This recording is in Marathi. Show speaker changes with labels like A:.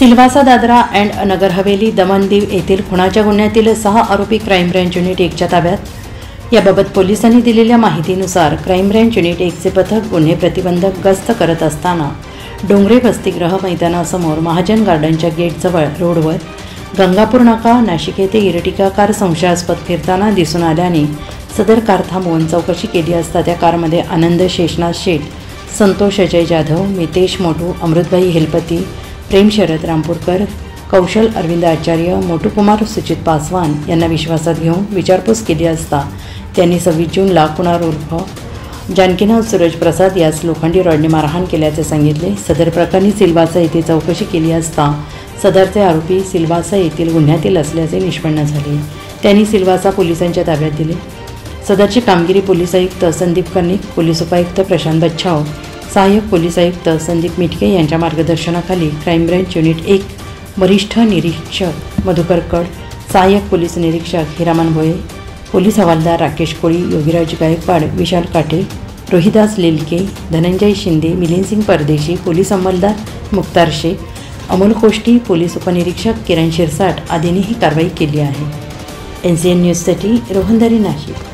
A: सिल्वासा दादरा अँड नगर हवेली दमन दीव येथील खुनाच्या गुन्ह्यातील 6 आरोपी क्राईम ब्रँच युनिट 1च्या ताब्यात। याबाबत पोलिसांनी दिलेल्या माहितीनुसार क्राईम ब्रँच युनिट 1चे पथक गुन्हे प्रतिबंधक गस्त करत असताना डोंगरे वसतिगृह मैदानासमोर महाजन गार्डनच्या गेटजवळ रोडवर गंगापूर नाका नाशिक येथे इरटिका कार संशयास्पद फिरताना दिसून आल्याने सदर कार थांबवून चौकशी केली असता त्या कारमध्ये आनंद शेषनाथ शेठ, संतोष अजय जाधव, मितेश मोटू, अमृतभाई हेलपती, प्रेम शरद रामपूरकर, कौशल अरविंद आचार्य, मोटूकुमार सुचित पासवान यांना विश्वासात घेऊन विचारपूस केली असता त्यांनी 26 जूनला कुणार उर्फ जानकीनाथ सूरज प्रसाद यास लोखंडी रॉडने मारहाण केल्याचे सांगितले। सदर प्रकरणी सिल्वासा येथे चौकशी केली असता सदरचे आरोपी सिल्वासा येथील गुन्ह्यातील असल्याचे निष्पन्न झाले। त्यांनी सिल्वासा पोलिसांच्या ताब्यात दिले। सदरची कामगिरी पोलीस आयुक्त संदीप कर्णिक, पोलीस उपायुक्त प्रशांत बच्छाव, सहाय्यक पोलीस आयुक्त संदीप मिटके यांच्या मार्गदर्शनाखाली क्राईम ब्रँच युनिट 1 वरिष्ठ निरीक्षक मधुकर कड, सहाय्यक पोलीस निरीक्षक हिरामन भोये, पोलीस हवालदार राकेश कोळी, योगीराज गायकवाड, विशाल काटे, रोहिदास लिलके, धनंजय शिंदे, मिलिंद सिंग परदेशी, पोलीस अंमलदार मुक्तार शेख, अमोल कोष्टी, पोलीस उपनिरीक्षक किरण शिरसाट आदींनी ही कारवाई केली आहे। NCN न्यूजसाठी रोहनदारी नाशिक।